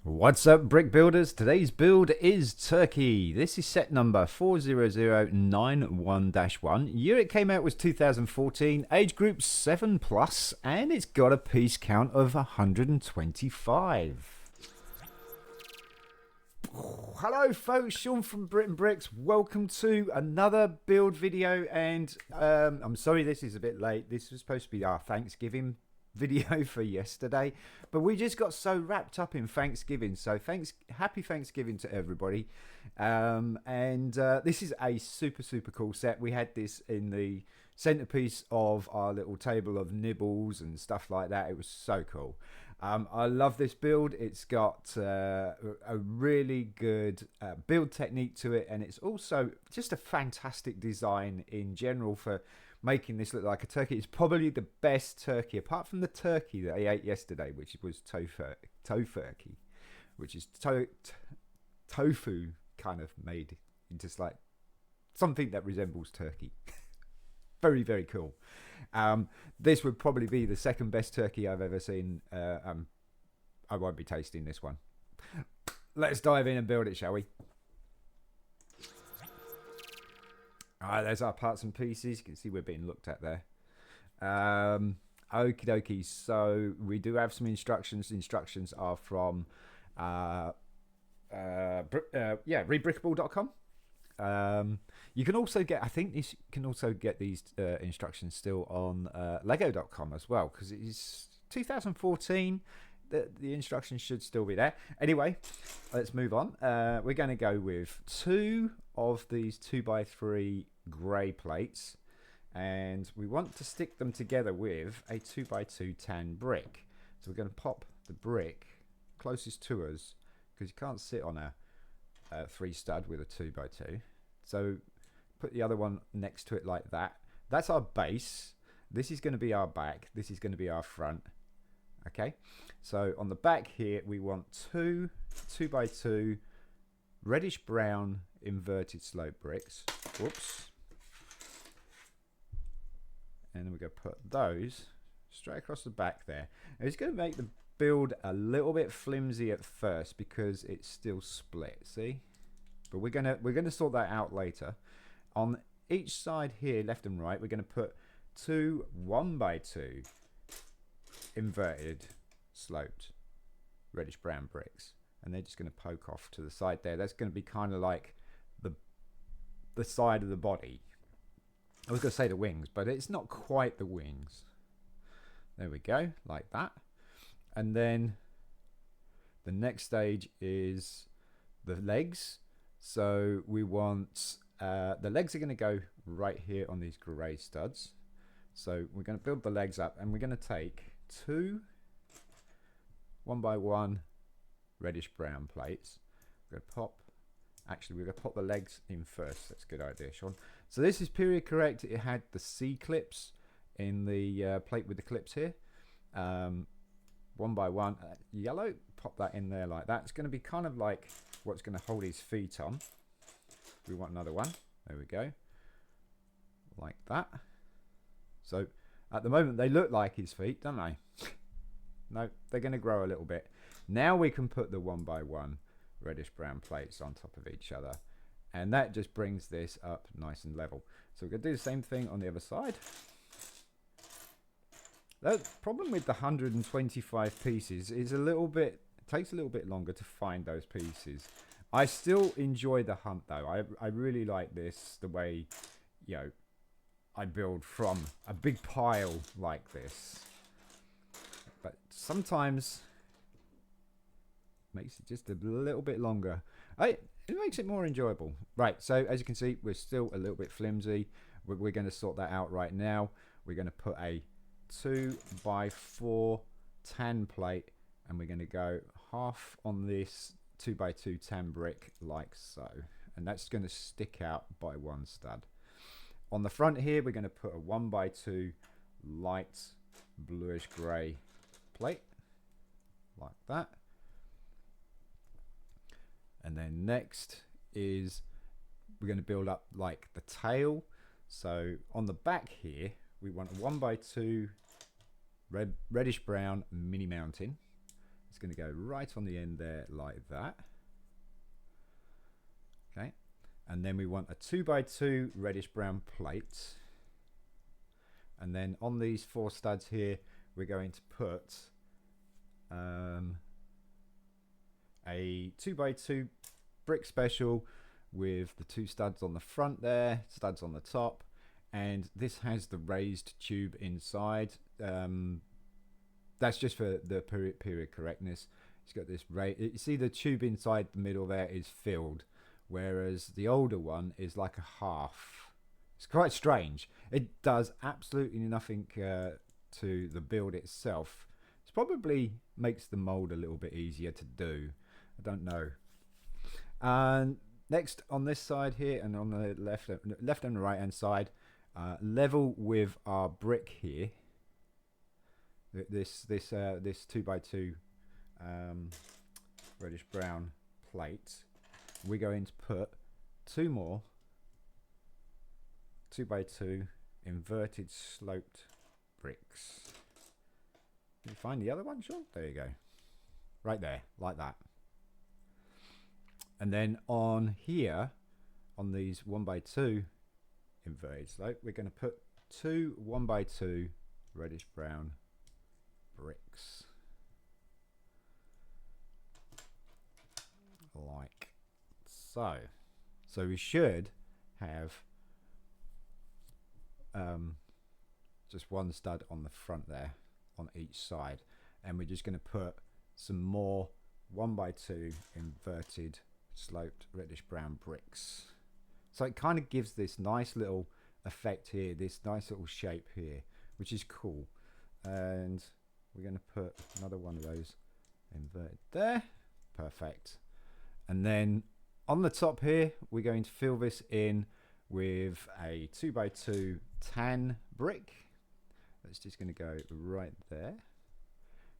What's up, brick builders? Today's build is Turkey. This is set number 40091-1. Year it came out was 2014, age group 7 plus, and it's got a piece count of 125. Hello folks, Sean from BRIT'N Bricks. Welcome to another build video, and I'm sorry this is a bit late. This was supposed to be our Thanksgiving video for yesterday, but we just got so wrapped up in Thanksgiving. So happy Thanksgiving to everybody. This is a super cool set. We had this in the centerpiece of our little table of nibbles and stuff like that. It was so cool. I love this build. It's got a really good build technique to it, and it's also just a fantastic design in general for making this look like a turkey. It's probably the best turkey, apart from the turkey that I ate yesterday, which was tofurkey, which is tofu kind of made into like something that resembles turkey. Very cool. This would probably be the second best turkey I've ever seen. I won't be tasting this one. Let's dive in and build it, shall we? Alright, there's our parts and pieces. You can see we're being looked at there. Okie dokie. So we do have some instructions. Instructions are from rebrickable.com. You can also get, I think you can also get these instructions still on lego.com as well, because it is 2014. The instructions should still be there. Anyway, let's move on. We're going to go with 2 of these 2x3 grey plates, and we want to stick them together with a 2x2 tan brick. So we're going to pop the brick closest to us, because you can't sit on a 3 stud with a 2x2. So put the other one next to it like that. That's our base. This is going to be our back. This is going to be our front. Okay, so on the back here we want 2 2x2 reddish brown inverted slope bricks. Whoops. And then we're going to put those straight across the back there. And it's going to make the build a little bit flimsy at first because it's still split, see? But we're gonna sort that out later. On each side here, left and right, we're going to put 2 1x2 inverted sloped reddish brown bricks, and they're just going to poke off to the side there. That's going to be kind of like the side of the body. I was going to say the wings, but it's not quite the wings. There we go, like that. And then the next stage is the legs. So we want the legs are going to go right here on these grey studs. So we're going to build the legs up, and we're going to take 2 1x1 reddish brown plates. We're going to pop. Actually, we're going to pop the legs in first. That's a good idea, Sean. So this is period correct. It had the C clips in the plate with the clips here. 1x1 yellow. Pop that in there like that. It's going to be kind of like what's going to hold his feet on. We want another one. There we go. Like that. So at the moment they look like his feet, don't they? No, they're going to grow a little bit. Now we can put the 1x1 reddish brown plates on top of each other, and that just brings this up nice and level. So we're going to do the same thing on the other side. The problem with the 125 pieces is it takes a little bit longer to find those pieces. I still enjoy the hunt though. I really like this, the way, you know, I build from a big pile like this. But sometimes it makes it just a little bit longer. It makes it more enjoyable. Right, so as you can see, we're still a little bit flimsy. We're going to sort that out right now. We're going to put a 2x4 tan plate, and we're going to go half on this 2x2 tan brick like so. And that's going to stick out by 1 stud. On the front here, we're going to put a 1x2 light bluish grey plate like that. And then next is we're going to build up like the tail. So on the back here, we want a 1x2 reddish brown mini mountain. It's going to go right on the end there like that. Okay, and then we want a 2x2 reddish brown plate, and then on these 4 studs here we're going to put a 2x2 brick special with the 2 studs on the front there, studs on the top, and this has the raised tube inside. That's just for the period correctness. It's got this you see the tube inside the middle there is filled, whereas the older one is like a half. It's quite strange. It does absolutely nothing to the build itself. It probably makes the mold a little bit easier to do. I don't know. And next on this side here and on the left and right hand side, level with our brick here. This 2x2 reddish brown plate. We're going to put 2 more 2x2 inverted sloped bricks. Can you find the other one, Sean? There you go. Right there, like that. And then on here, on these 1x2 inverted slope, we're going to put 2 1x2 reddish brown bricks. Like so. So we should have just 1 stud on the front there on each side, and we're just going to put some more 1x2 inverted sloped reddish brown bricks. So it kind of gives this nice little effect here, this nice little shape here, which is cool. And we're going to put another one of those inverted there. Perfect. And then on the top here, we're going to fill this in with a 2x2 tan brick. That's just going to go right there,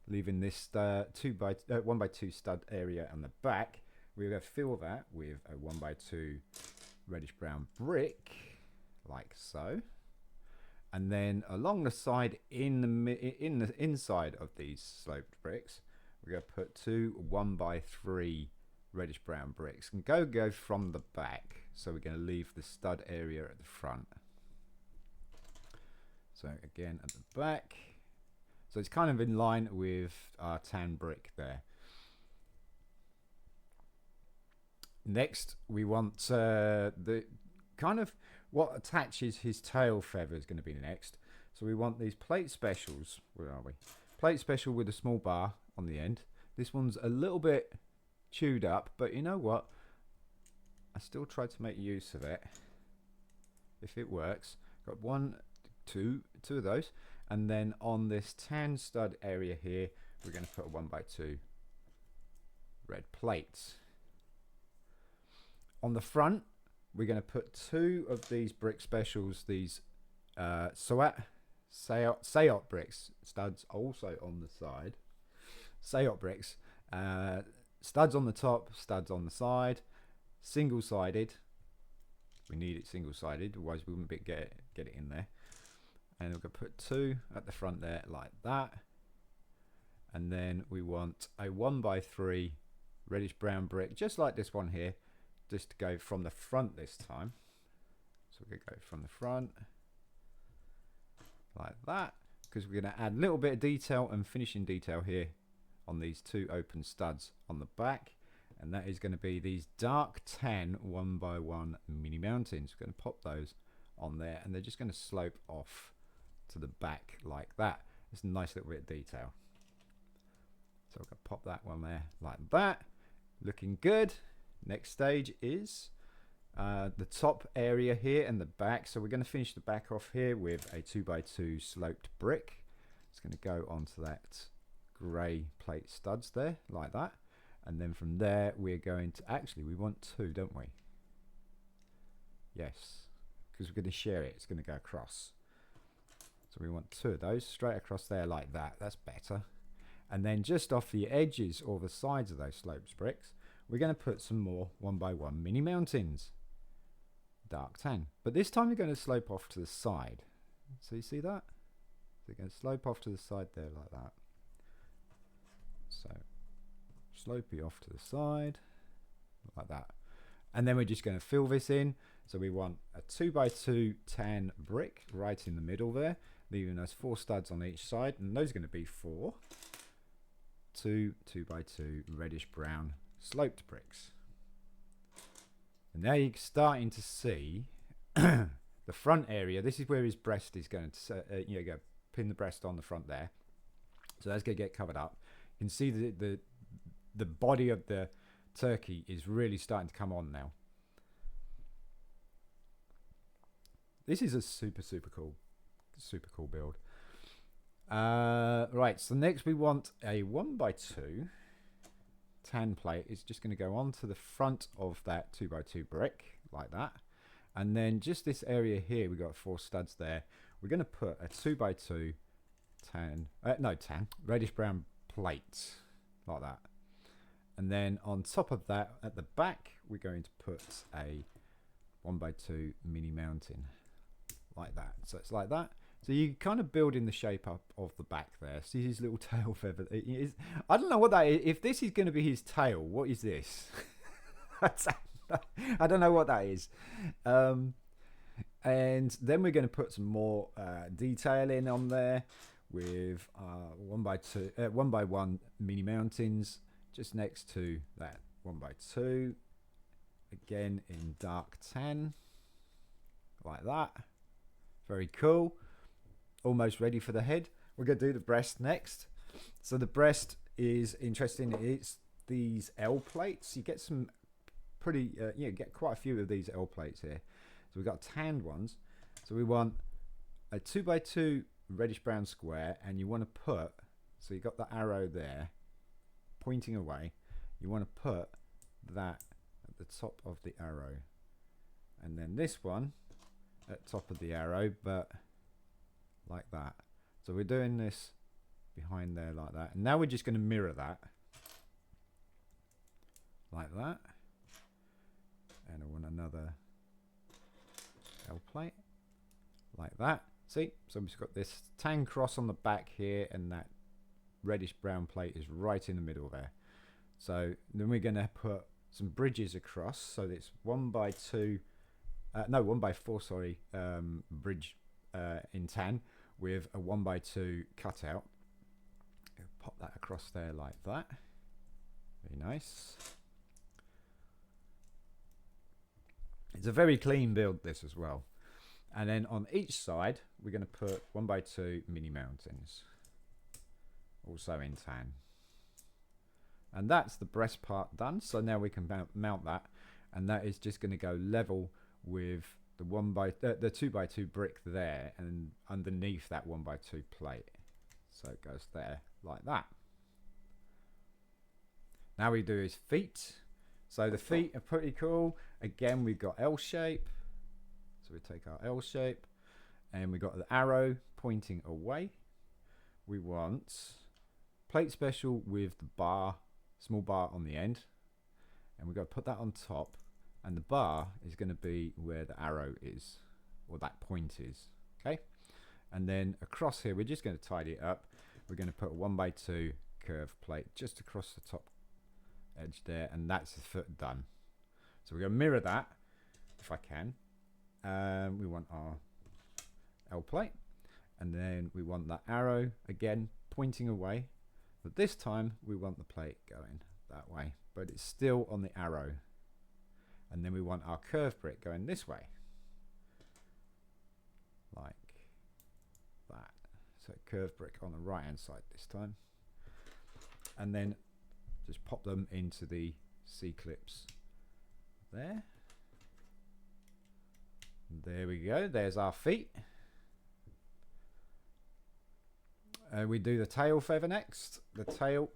leaving this 1x2 stud area on the back. We're going to fill that with a 1x2 reddish brown brick, like so. And then along the side, in the inside of these sloped bricks, we're going to put 2 1x3 reddish brown bricks, and go from the back. So we're going to leave the stud area at the front. So again at the back. So it's kind of in line with our tan brick there. Next, we want the kind of what attaches his tail feather is going to be next. So we want these plate specials. Where are we? Plate special with a small bar on the end. This one's a little bit chewed up, but you know what? I still try to make use of it. If it works. Got 2 of those. And then on this tan stud area here, we're going to put a 1x2 red plates. On the front, we're going to put 2 of these brick specials, these Sayot bricks, studs also on the side. Sayot bricks, studs on the top, studs on the side, single-sided. We need it single-sided, otherwise we wouldn't get it in there. And we're going to put 2 at the front there, like that. And then we want a 1x3 reddish brown brick, just like this one here, just to go from the front this time. So we're going to go from the front, like that, because we're going to add a little bit of detail and finishing detail here on these 2 open studs on the back. And that is going to be these dark tan 1x1 mini mountains. We're going to pop those on there, and they're just going to slope off to the back like that. It's a nice little bit of detail. So we're going to pop that one there like that. Looking good. Next stage is the top area here and the back. So we're going to finish the back off here with a 2x2 sloped brick. It's going to go onto that grey plate studs there like that. And then from there we're going to, actually we want 2, don't we? Yes, because we're going to share it. It's going to go across. So we want 2 of those straight across there like that. That's better. And then just off the edges or the sides of those sloped bricks, we're going to put some more 1x1 mini mountains. Dark tan. But this time we're going to slope off to the side. So you see that? So we're going to slope off to the side there like that. So slopey off to the side, like that. And then we're just going to fill this in. So we want a 2x2 tan brick right in the middle there, leaving us 4 studs on each side, and those are going to be 4 2x2 reddish brown sloped bricks. And now you're starting to see the front area. This is where his breast is going to, go pin the breast on the front there. So that's going to get covered up. You can see the body of the turkey is really starting to come on now. This is a super cool build. Right, so next we want a 1x2 tan plate. It's just going to go onto the front of that 2x2 brick like that, and then just this area here, we got 4 studs there. We're going to put a 2x2 reddish brown plate like that, and then on top of that at the back we're going to put a 1x2 mini mountain like that. So it's like that. So you kind of building the shape up of the back there. See his little tail feather. I don't know what that is. If this is going to be his tail, what is this? I don't know what that is. And then we're going to put some more detailing on there with 1x1 mini mountains just next to that 1x2. Again in dark tan, like that. Very cool. Almost ready for the head. We're going to do the breast next. So the breast is interesting. It's these L plates. You get some pretty, get quite a few of these L plates here. So we've got tanned ones. So we want a 2x2 reddish brown square, and you want to put, so you've got the arrow there pointing away. You want to put that at the top of the arrow, and then this one at top of the arrow, but like that. So we're doing this behind there like that, and now we're just going to mirror that like that, and I want another L plate like that. See, so we've got this tan cross on the back here, and that reddish brown plate is right in the middle there. So then we're going to put some bridges across, so it's 1x4 bridge in tan with a 1x2 cutout. Pop that across there like that. Very nice. It's a very clean build, this as well. And then on each side we're going to put 1x2 mini mountains, also in tan. And that's the breast part done. So now we can mount that, and that is just going to go level with the 2x2 brick there, and underneath that 1x2 plate. So it goes there like that. Now we do his feet. So the feet are pretty cool. Again, we've got L shape. So we take our L shape, and we got the arrow pointing away. We want plate special with the bar, small bar on the end, and we've got to put that on top. And the bar is going to be where the arrow is, or that point is. Okay, and then across here we're just going to tidy it up. We're going to put a 1x2 curved plate just across the top edge there, and that's the foot done. So we're going to mirror that if I can. We want our L plate, and then we want that arrow again pointing away, but this time we want the plate going that way, but it's still on the arrow. And then we want our curved brick going this way, like that. So curved brick on the right hand side this time, and then just pop them into the C-clips there. There we go. There's our feet. We do the tail feather next. The tail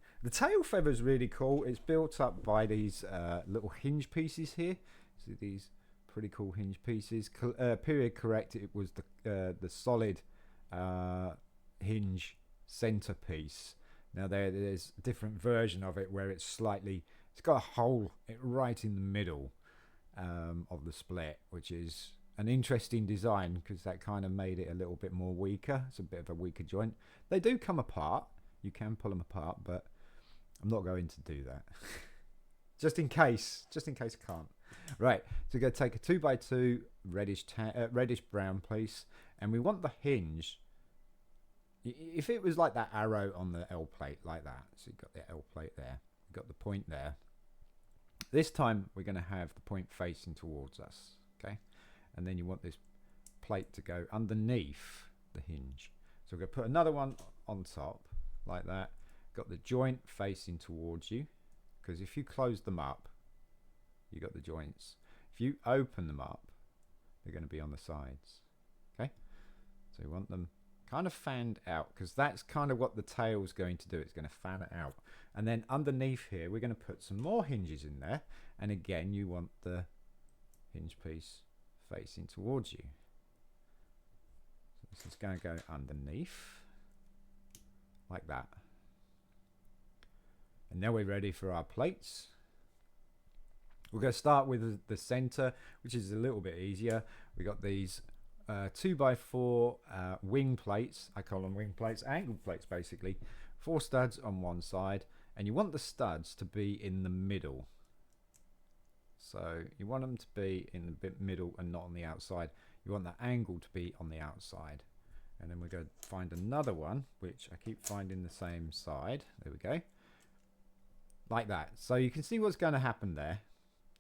feather is really cool. It's built up by these little hinge pieces here. See these pretty cool hinge pieces. Period correct. It was the solid hinge centerpiece. Now there's a different version of it where it's got a hole right in the middle of the split, which is an interesting design because that kind of made it a little bit more weaker. It's a bit of a weaker joint. They do come apart. You can pull them apart, but I'm not going to do that. just in case I can't. Right, so we're going to take a 2x2 reddish brown piece, and we want the hinge. If it was like that arrow on the L plate, like that, so you've got the L plate there, you've got the point there. This time we're going to have the point facing towards us, okay? And then you want this plate to go underneath the hinge. So we're going to put another one on top, like that. Got the joint facing towards you, because if you close them up, you got the joints. If you open them up, they're going to be on the sides, okay? So you want them kind of fanned out, because that's kind of what the tail's going to do. It's going to fan it out. And then underneath here, we're going to put some more hinges in there. And again, you want the hinge piece facing towards you. So this is going to go underneath, like that. And now we're ready for our plates. We're going to start with the center, which is a little bit easier. We got these 2x4 wing plates. I call them wing plates, angle plates basically. 4 studs on one side, and you want the studs to be in the middle. So you want them to be in the middle and not on the outside. You want the angle to be on the outside. And then we're going to find another one, which I keep finding the same side. There we go. Like that. So you can see what's going to happen there.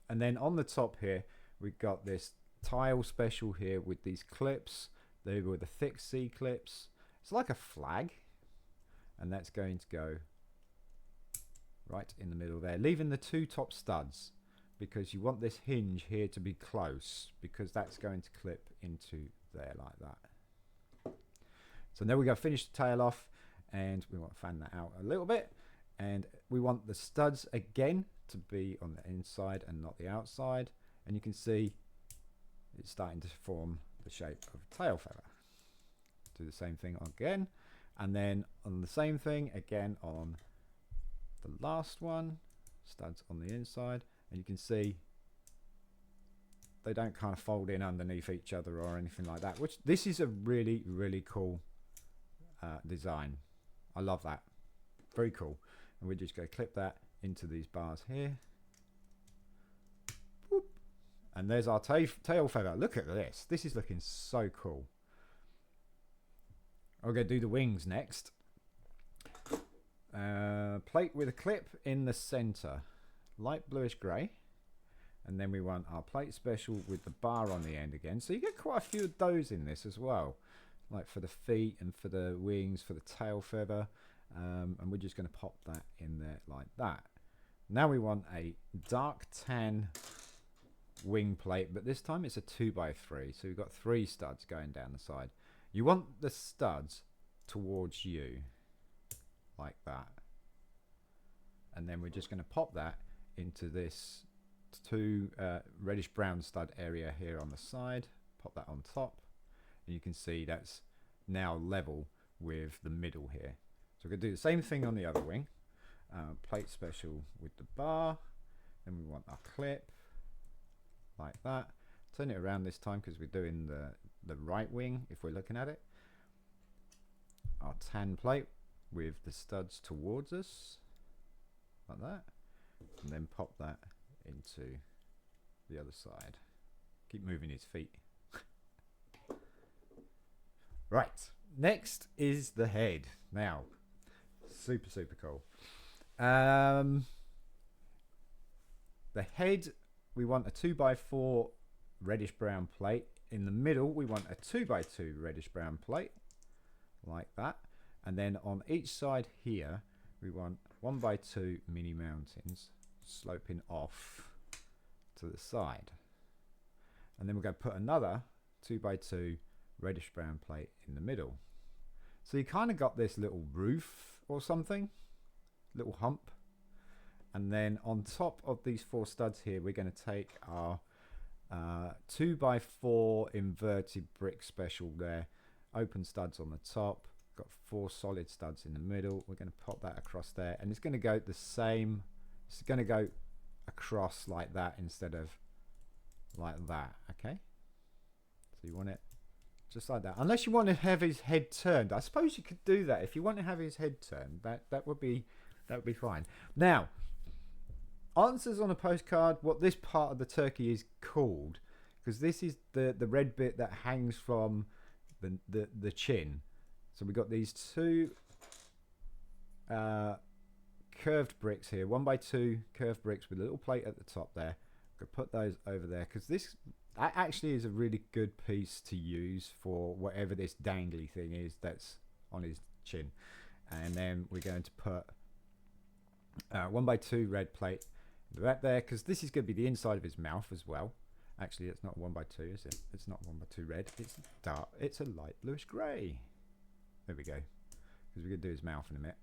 And then on the top here, we've got this tile special here with these clips. They were the thick C clips. It's like a flag, and that's going to go right in the middle there, leaving the 2 top studs, because you want this hinge here to be close, because that's going to clip into there like that. So now we're going to finish the tail off, and we want to fan that out a little bit, and we want the studs again to be on the inside and not the outside, and you can see it's starting to form the shape of a tail feather. Do the same thing again, and then on the same thing again on the last one, studs on the inside, and you can see they don't kind of fold in underneath each other or anything like that, which this is a really, really cool design. I love that. Very cool. And we're just going to clip that into these bars here. Boop. And there's our tail feather. Look at this. This is looking so cool. I'm going to do the wings next. Plate with a clip in the center, light bluish grey. And then we want our plate special with the bar on the end again. So you get quite a few of those in this as well. Like for the feet and for the wings, for the tail feather. And we're just going to pop that in there like that. Now we want a dark tan wing plate, but this time it's a 2x3. So we've got 3 studs going down the side. You want the studs towards you, like that. And then we're just going to pop that into this 2 reddish brown stud area here on the side. Pop that on top. And you can see that's now level with the middle here. So we're going to do the same thing on the other wing. Plate special with the bar. Then we want our clip, like that. Turn it around this time because we're doing the right wing if we're looking at it. Our tan plate with the studs towards us, like that. And then pop that into the other side. Keep moving his feet. Right, next is the head. Now, super, super cool. The head, we want a 2x4 reddish brown plate. In the middle, we want a 2x2 reddish brown plate, like that. And then on each side here, we want 1x2 mini mountains sloping off to the side. And then we're going to put another 2x2 reddish brown plate in the middle. So you kind of got this little roof or something, little hump. And then on top of these 4 studs here, we're going to take our 2x4 inverted brick special there. Open studs on the top. Got 4 solid studs in the middle. We're going to pop that across there. And it's going to go the same. It's going to go across like that instead of like that. Okay. So you want it just like that. Unless you want to have his head turned. I suppose you could do that. If you want to have his head turned, that would be That would be fine. Now, answers on a postcard, what this part of the turkey is called, because this is the red bit that hangs from the chin. So we've got these two curved bricks here, 1x2 curved bricks with a little plate at the top there. I'm going to put those over there because that actually is a really good piece to use for whatever this dangly thing is that's on his chin. And then we're going to put 1x2 red plate right there, because this is going to be the inside of his mouth as well. Actually, it's not 1x2, is it? It's not 1x2 red. It's dark. It's a light bluish grey. There we go. Because we're going to do his mouth in a minute.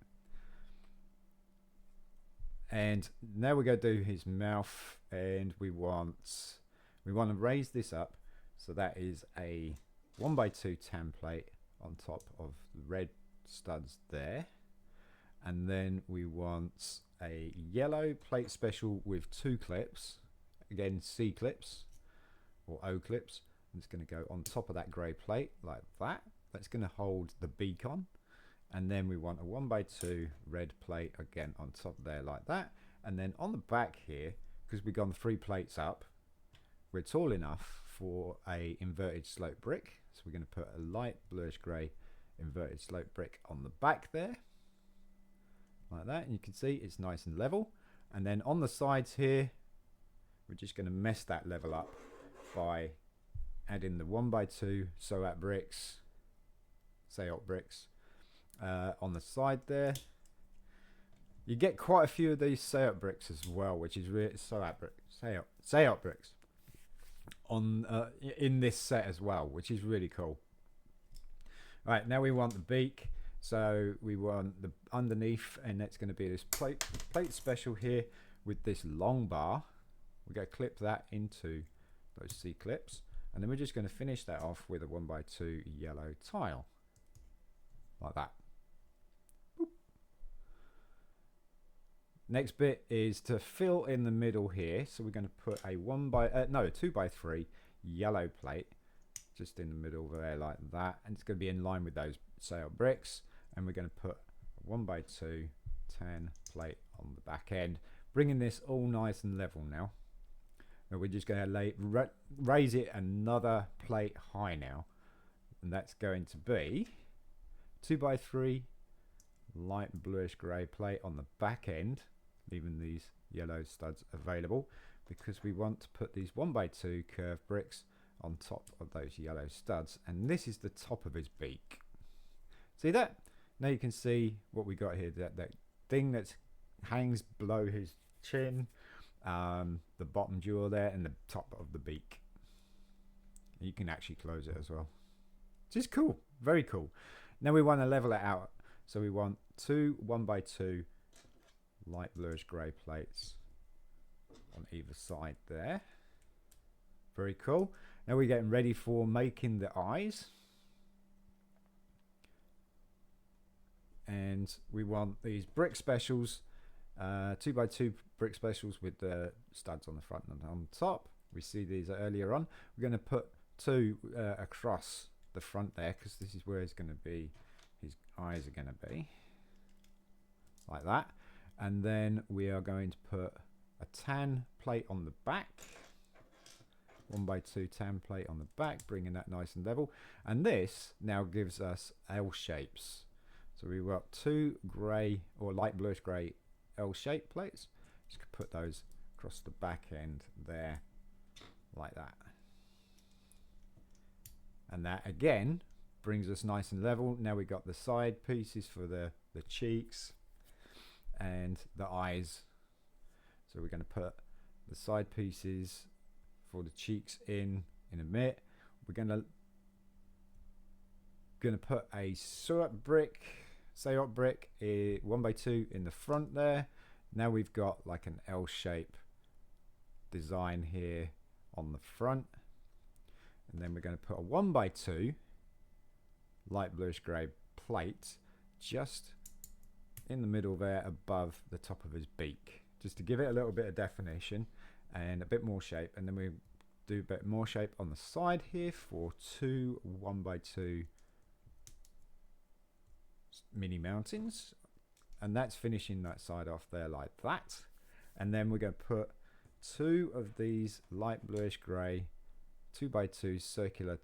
And now we're going to do his mouth, and we want to raise this up, so that is a 1x2 tan plate on top of the red studs there, and then we want a yellow plate special with 2 clips, again C clips or O clips, and it's going to go on top of that grey plate like that. That's going to hold the beak on. And then we want a 1x2 red plate again on top there like that. And then on the back here, because we've gone 3 plates up, we're tall enough for a inverted slope brick. So we're going to put a light bluish grey inverted slope brick on the back there. Like that. And you can see it's nice and level. And then on the sides here, we're just going to mess that level up by adding the 1x2 Soat bricks, on the side there. You get quite a few of these Soat bricks as well, which is really Soat bricks on in this set as well, which is really cool. Right, now we want the beak, so we want the underneath, and that's going to be this plate special here with this long bar. We're going to clip that into those C clips, and then we're just going to finish that off with a 1x2 yellow tile like that. Boop. Next bit is to fill in the middle here, so we're going to put a 2x3 yellow plate just in the middle there like that, and it's going to be in line with those Soat bricks, and we're going to put a 1x2 tan plate on the back end, bringing this all nice and level now. And we're just going to raise it another plate high now, and that's going to be 2x3 light bluish grey plate on the back end, leaving these yellow studs available because we want to put these 1x2 curved bricks on top of those yellow studs, and this is the top of his beak. See that? Now you can see what we got here, that thing that hangs below his chin, the bottom jaw there, and the top of the beak. You can actually close it as well. Just cool, very cool. Now we want to level it out, so we want 2 1x2 light bluish grey plates on either side there. Very cool. Now we're getting ready for making the eyes, and we want these brick specials, 2x2 brick specials with the studs on the front and on top. We see these earlier on. We're going to put 2 across the front there, because this is where it's going to be, his eyes are going to be like that. And then we are going to put a tan plate on the back, 1x2 tan plate on the back, bringing that nice and level. And this now gives us L shapes. So we've got 2 grey or light bluish grey L-shaped plates. Just put those across the back end there like that. And that again brings us nice and level. Now we've got the side pieces for the cheeks and the eyes. So we're going to put the side pieces for the cheeks in a minute. We're going to put a Soat brick 1x2 in the front there. Now we've got like an L shape design here on the front, and then we're going to put a 1x2 light bluish grey plate just in the middle there above the top of his beak, just to give it a little bit of definition and a bit more shape. And then we do a bit more shape on the side here for 2 1x2 mini mountains and that's finishing that side off there like that. And then we're going to put 2 of these light bluish grey 2x2 circular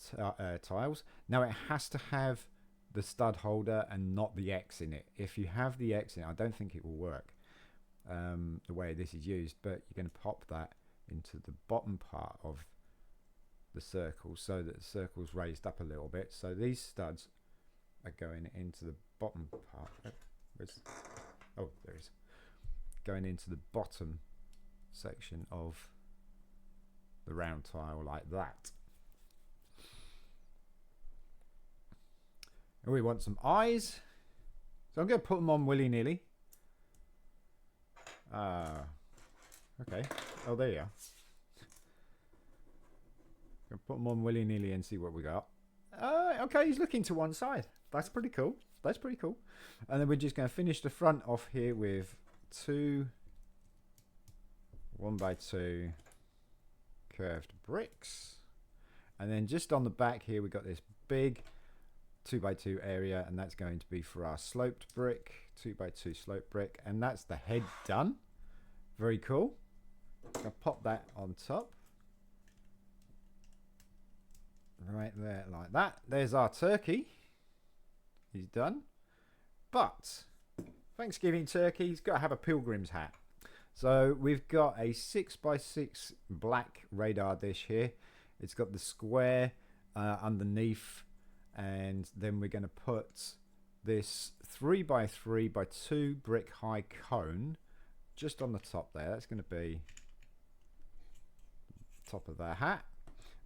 tiles. Now it has to have the stud holder and not the X in it. If you have the X in it, I don't think it will work the way this is used, but you're going to pop that into the bottom part of the circle so that the circle's raised up a little bit. So these studs are going into the bottom part. Oh, there it is. Going into the bottom section of the round tile like that. And we want some eyes, so I'm going to put them on willy-nilly. Okay. Oh, there you are. Gonna put them on willy-nilly and see what we got. Okay, he's looking to one side. That's pretty cool. That's pretty cool. And then we're just going to finish the front off here with 2 1x2 curved bricks. And then just on the back here, we've got this big 2x2 area, and that's going to be for our sloped brick, 2x2 sloped brick. And that's the head done. Very cool. I'll pop that on top. Right there, like that. There's our turkey. He's done. But Thanksgiving turkey, he's got to have a pilgrim's hat. So we've got a 6x6 black radar dish here. It's got the square underneath, and then we're going to put this 3x3x2 brick high cone just on the top there. That's going to be top of the hat.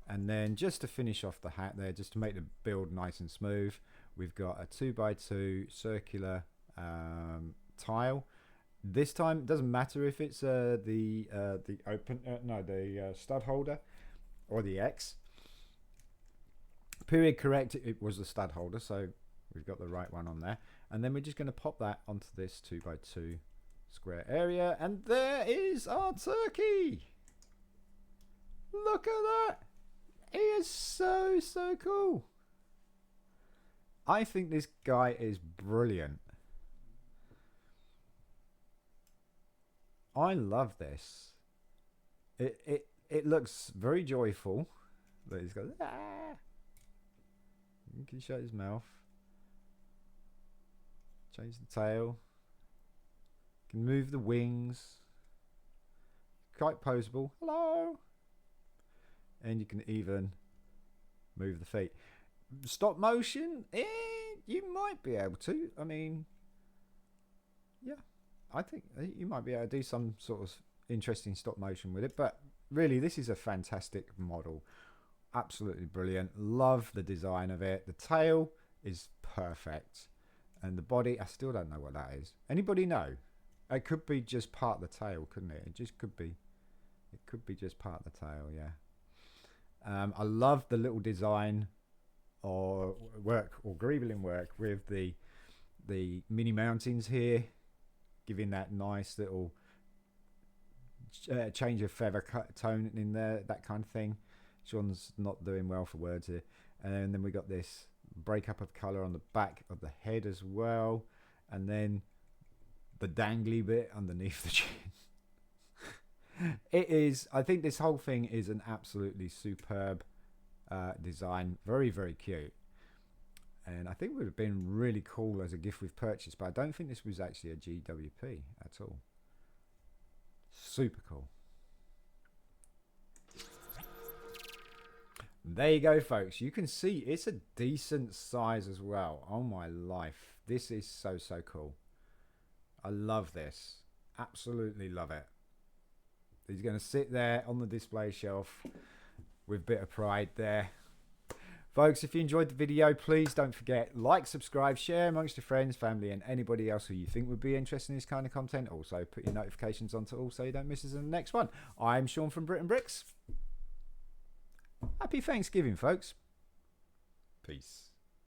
And then just to finish off the hat there, just to make the build nice and smooth, we've got a 2x2 circular tile. This time it doesn't matter if it's the stud holder or the X. Period correct, it was the stud holder, so we've got the right one on there. And then we're just going to pop that onto this 2x2 square area, and there is our turkey. Look at that. He is so cool. I think this guy is brilliant. I love this. It looks very joyful. That he's got. Ah! You can shut his mouth. Change the tail. Can move the wings. Quite poseable. Hello. And you can even move the feet. Stop motion, you might be able to. I mean, yeah, I think you might be able to do some sort of interesting stop motion with it. But really, this is a fantastic model. Absolutely brilliant. Love the design of it. The tail is perfect. And the body, I still don't know what that is. Anybody know? It could be just part of the tail, couldn't it? It just could be. It could be just part of the tail, yeah. I love the little design or work or greebling work with the mini mountains here, giving that nice little change of feather tone in there, that kind of thing. Sean's not doing well for words here. And then we got this breakup of colour on the back of the head as well, and then the dangly bit underneath the chin. It is, I think this whole thing is an absolutely superb design. Very cute, and I think it would have been really cool as a gift with purchase, but I don't think this was actually a GWP at all. Super cool. There you go, folks. You can see it's a decent size as well. Oh my life, this is so cool. I love this. Absolutely love it. He's going to sit there on the display shelf with a bit of pride there. Folks, if you enjoyed the video, please don't forget, like, subscribe, share amongst your friends, family, and anybody else who you think would be interested in this kind of content. Also, put your notifications on to all so you don't miss us in the next one. I'm Sean from BRIT'N Bricks. Happy Thanksgiving, folks. Peace.